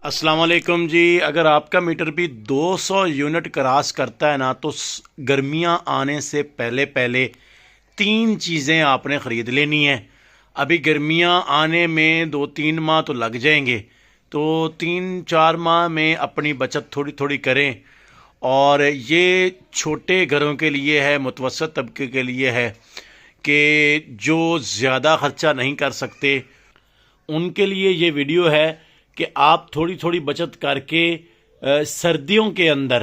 अस्सलाम वालेकुम जी। अगर आपका मीटर भी 200 यूनिट क्रॉस करता है ना तो गर्मियां आने से पहले पहले तीन चीज़ें आपने ख़रीद लेनी है। अभी गर्मियां आने में 2-3 माह तो लग जाएंगे, तो 3-4 माह में अपनी बचत थोड़ी थोड़ी करें। और ये छोटे घरों के लिए है, मुतवसत तबके के लिए है कि जो ज़्यादा ख़र्चा नहीं कर सकते उनके लिए ये वीडियो है कि आप थोड़ी थोड़ी बचत करके सर्दियों के अंदर,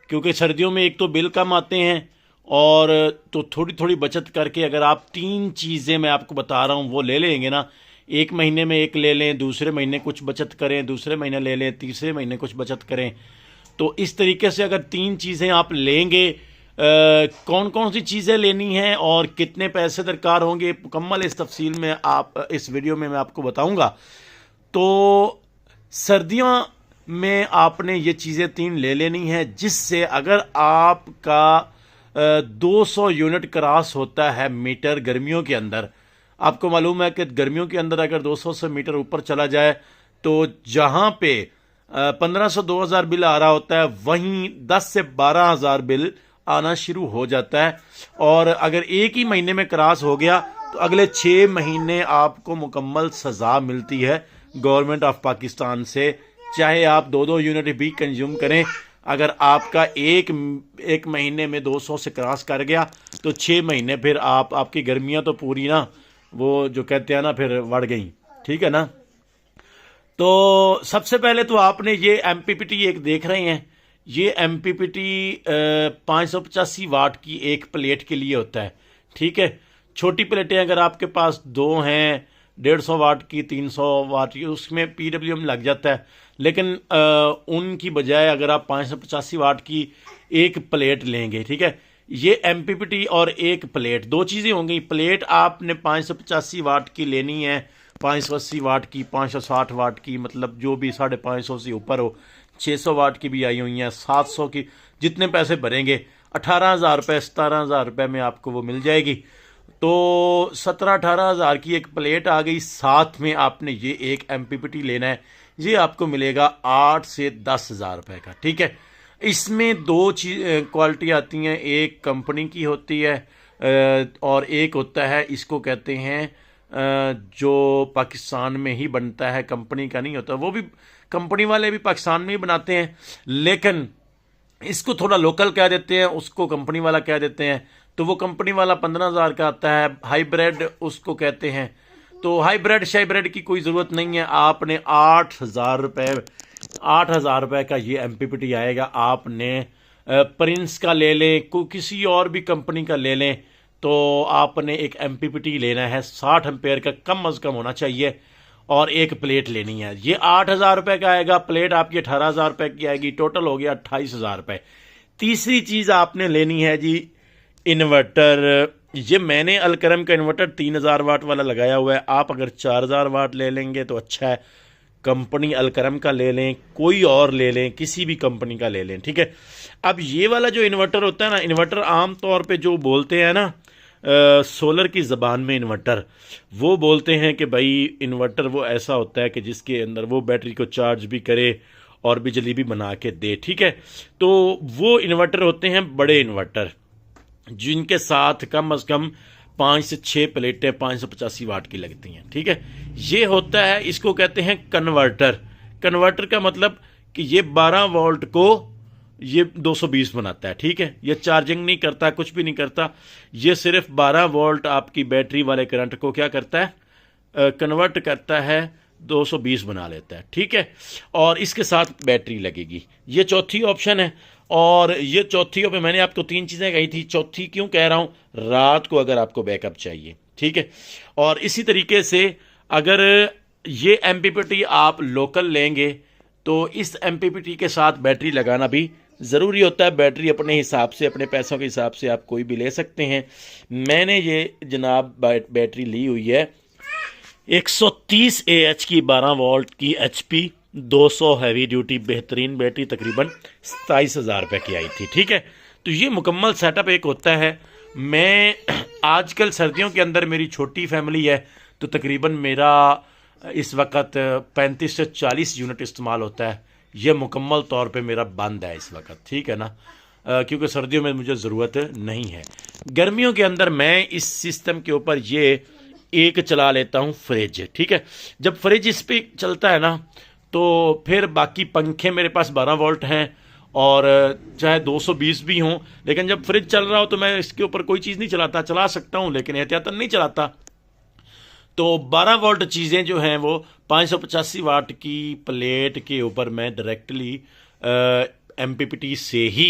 क्योंकि सर्दियों में एक तो बिल कम आते हैं, और तो थोड़ी थोड़ी बचत करके अगर आप तीन चीज़ें मैं आपको बता रहा हूँ वो ले लेंगे ना, एक महीने में एक ले लें, दूसरे महीने कुछ बचत करें, दूसरे महीने ले लें, तीसरे महीने कुछ बचत करें, तो इस तरीके से अगर तीन चीज़ें आप लेंगे, कौन कौन सी चीज़ें लेनी हैं और कितने पैसे दरकार होंगे, मुकम्मल इस तफसील में आप इस वीडियो में मैं आपको बताऊंगा। तो सर्दियों में आपने ये चीज़ें तीन ले लेनी है, जिससे अगर आपका 200 यूनिट क्रॉस होता है मीटर गर्मियों के अंदर, आपको मालूम है कि गर्मियों के अंदर अगर 200 से मीटर ऊपर चला जाए तो जहाँ पे 1500-2000 बिल आ रहा होता है वहीं 10 से 12,000 बिल आना शुरू हो जाता है। और अगर एक ही महीने में क्रॉस हो गया तो अगले 6 महीने आपको मुकम्मल सज़ा मिलती है गवर्नमेंट ऑफ पाकिस्तान से, चाहे आप 2-2 यूनिट भी कंज्यूम करें। अगर आपका एक महीने में 200 से क्रॉस कर गया तो 6 महीने फिर आपकी गर्मियां तो पूरी ना, वो जो कहते हैं ना, फिर बढ़ गई। ठीक है ना। तो सबसे पहले तो आपने ये एमपीपीटी एक देख रहे हैं, ये एमपीपीटी 585 वाट की एक प्लेट के लिए होता है। ठीक है। छोटी प्लेटें अगर आपके पास दो हैं, 150 वाट की, 300 वाट की, उसमें पीडब्ल्यूएम लग जाता है। लेकिन उनकी बजाय अगर आप 585 वाट की एक प्लेट लेंगे, ठीक है, ये एमपीपीटी और एक प्लेट, दो चीज़ें होंगी। प्लेट आपने 585 वाट की लेनी है, 580 वाट की, 560 वाट की, मतलब जो भी 550 से ऊपर हो। 600 वाट की भी आई हुई हैं, 700 की, जितने पैसे भरेंगे 18,000 रुपये 17,000 रुपये में आपको वो मिल जाएगी। तो 17-18 हज़ार की एक प्लेट आ गई। साथ में आपने ये एक एमपीपीटी लेना है, ये आपको मिलेगा 8 से 10,000 रुपये का। ठीक है। इसमें दो चीज क्वालिटी आती हैं, एक कंपनी की होती है और एक होता है, इसको कहते हैं जो पाकिस्तान में ही बनता है, कंपनी का नहीं होता। वो भी कंपनी वाले भी पाकिस्तान में ही बनाते हैं, लेकिन इसको थोड़ा लोकल कह देते हैं, उसको कंपनी वाला कह देते हैं। तो वो कंपनी वाला 15,000 का आता है, हाइब्रिड उसको कहते हैं। तो हाइब्रिड शाइब्रिड की कोई ज़रूरत नहीं है। आपने 8,000 रुपये का ये एमपीपीटी आएगा। आपने प्रिंस का ले लें, किसी और भी कंपनी का ले लें, तो आपने एक एमपीपीटी लेना है 60 एम्पेयर का, कम अज़ कम होना चाहिए, और एक प्लेट लेनी है। ये 8,000 रुपये का आएगा, प्लेट आपकी 18,000 रुपये की आएगी, टोटल हो गया 28,000 रुपये। तीसरी चीज़ आपने लेनी है जी इन्वर्टर। ये मैंने अलकरम का इन्वर्टर 3,000 वाट वाला लगाया हुआ है। आप अगर 4,000 वाट ले लेंगे तो अच्छा है, कंपनी अलकरम का ले लें, कोई और ले लें, किसी भी कंपनी का ले लें। ठीक है। अब ये वाला जो इन्वर्टर होता है ना, इन्वर्टर आम तौर पे जो बोलते हैं ना, सोलर की ज़बान में इन्वर्टर, वो बोलते हैं कि भाई इन्वर्टर वो ऐसा होता है कि जिसके अंदर वो बैटरी को चार्ज भी करे और बिजली भी बना के दे। ठीक है। तो वो इन्वर्टर होते हैं बड़े इन्वर्टर, जिनके साथ कम अज़ कम 5 से 6 प्लेटें 585 वाट की लगती हैं। ठीक है। ये होता है, इसको कहते हैं कन्वर्टर। कन्वर्टर का मतलब कि ये 12 वोल्ट को ये 220 बनाता है। ठीक है। ये चार्जिंग नहीं करता, कुछ भी नहीं करता, ये सिर्फ 12 वोल्ट आपकी बैटरी वाले करंट को क्या करता है, कन्वर्ट करता है, 220 बना लेता है। ठीक है। और इसके साथ बैटरी लगेगी। ये चौथी ऑप्शन है। और ये चौथी पे मैंने आपको तीन चीज़ें कही थी, चौथी क्यों कह रहा हूँ, रात को अगर आपको बैकअप चाहिए। ठीक है। और इसी तरीके से अगर ये एमपीपीटी आप लोकल लेंगे तो इस एमपीपीटी के साथ बैटरी लगाना भी ज़रूरी होता है। बैटरी अपने हिसाब से, अपने पैसों के हिसाब से आप कोई भी ले सकते हैं। मैंने ये जनाब बैटरी ली हुई है 130 AH की 12 वोल्ट की HP 200 हैवी ड्यूटी बेहतरीन बैटरी, तकरीबन 27,000 रुपये की आई थी। ठीक है। तो ये मुकम्मल सेटअप एक होता है। मैं आजकल सर्दियों के अंदर, मेरी छोटी फैमिली है, तो तकरीबन मेरा इस वक्त 35 से 40 यूनिट इस्तेमाल होता है। ये मुकम्मल तौर पे मेरा बंद है इस वक्त, ठीक है ना, क्योंकि सर्दियों में मुझे ज़रूरत नहीं है। गर्मियों के अंदर मैं इस सिस्टम के ऊपर ये एक चला लेता हूँ फ्रिज, ठीक है। जब फ्रिज इस पर चलता है ना तो फिर बाकी पंखे मेरे पास 12 वोल्ट हैं और चाहे 220 भी हों, लेकिन जब फ्रिज चल रहा हो तो मैं इसके ऊपर कोई चीज़ नहीं चलाता, चला सकता हूँ लेकिन एहतियातन नहीं चलाता। तो 12 वोल्ट चीज़ें जो हैं वो 585 वाट की प्लेट के ऊपर मैं डायरेक्टली MPPT से ही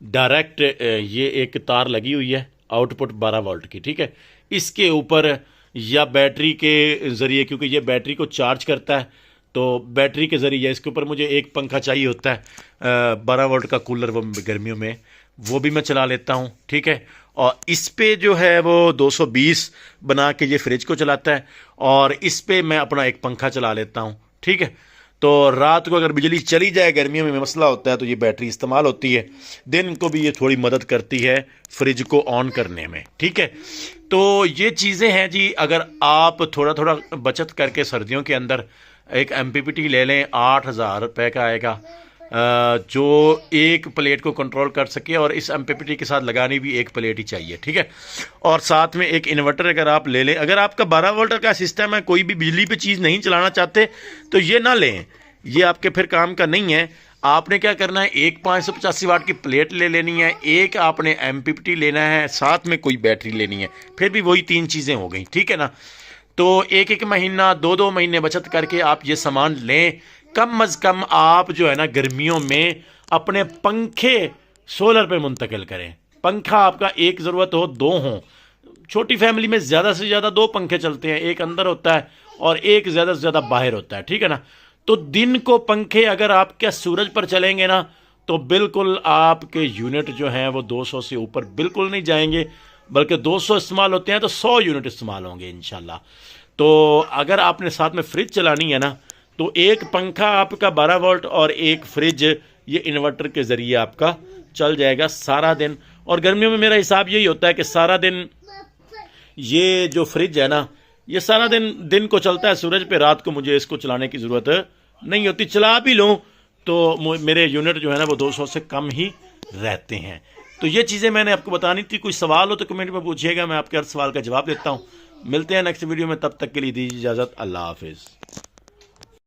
डायरेक्ट ये एक तार लगी हुई है आउटपुट 12 वोल्ट की, ठीक है। इसके ऊपर या बैटरी के ज़रिए, क्योंकि ये बैटरी को चार्ज करता है तो बैटरी के ज़रिए इसके ऊपर मुझे एक पंखा चाहिए होता है 12 वोल्ट का कूलर, वो गर्मियों में वो भी मैं चला लेता हूँ, ठीक है। और इस पे जो है वो 220 बना के ये फ्रिज को चलाता है और इस पे मैं अपना एक पंखा चला लेता हूँ, ठीक है। तो रात को अगर बिजली चली जाए, गर्मियों में मसला होता है, तो ये बैटरी इस्तेमाल होती है। दिन को भी ये थोड़ी मदद करती है फ्रिज को ऑन करने में, ठीक है। तो ये चीज़ें हैं जी। अगर आप थोड़ा थोड़ा बचत करके सर्दियों के अंदर एक MPPT ले लें, 8,000 रुपये का आएगा, जो एक प्लेट को कंट्रोल कर सके। और इस MPPT के साथ लगानी भी एक प्लेट ही चाहिए, ठीक है। और साथ में एक इन्वर्टर अगर आप ले लें, अगर आपका 12 वोल्ट का सिस्टम है, कोई भी बिजली पे चीज़ नहीं चलाना चाहते तो ये ना लें, ये आपके फिर काम का नहीं है। आपने क्या करना है, एक 585 वाट की प्लेट ले लेनी है, एक आपने MPPT लेना है, साथ में कोई बैटरी लेनी है, फिर भी वही 3 चीज़ें हो गई, ठीक है ना। तो एक एक महीना 2-2 महीने बचत करके आप ये सामान लें। कम अज़ कम आप जो है ना गर्मियों में अपने पंखे सोलर पे मुंतकिल करें। पंखा आपका एक ज़रूरत हो, 2 हों। छोटी फैमिली में ज़्यादा से ज़्यादा 2 पंखे चलते हैं, एक अंदर होता है और एक ज़्यादा से ज़्यादा बाहर होता है, ठीक है ना। तो दिन को पंखे अगर आपके सूरज पर चलेंगे ना तो बिल्कुल आपके यूनिट जो हैं वो 200 से ऊपर बिल्कुल नहीं जाएंगे, बल्कि 200 इस्तेमाल होते हैं तो 100 यूनिट इस्तेमाल होंगे इंशाल्लाह। तो अगर आपने साथ में फ्रिज चलानी है ना तो एक पंखा आपका 12 वोल्ट और एक फ्रिज ये इन्वर्टर के ज़रिए आपका चल जाएगा सारा दिन। और गर्मियों में मेरा हिसाब यही होता है कि सारा दिन ये जो फ्रिज है ना ये सारा दिन को चलता है सूरज पे, रात को मुझे इसको चलाने की ज़रूरत नहीं होती। चला भी लूँ तो मेरे यूनिट जो है ना वो 200 से कम ही रहते हैं। तो ये चीज़ें मैंने आपको बतानी थी। कोई सवाल हो तो कमेंट में पूछिएगा, मैं आपके हर सवाल का जवाब देता हूँ। मिलते हैं नेक्स्ट वीडियो में, तब तक के लिए दीजिए इजाज़त। अल्लाह हाफिज़।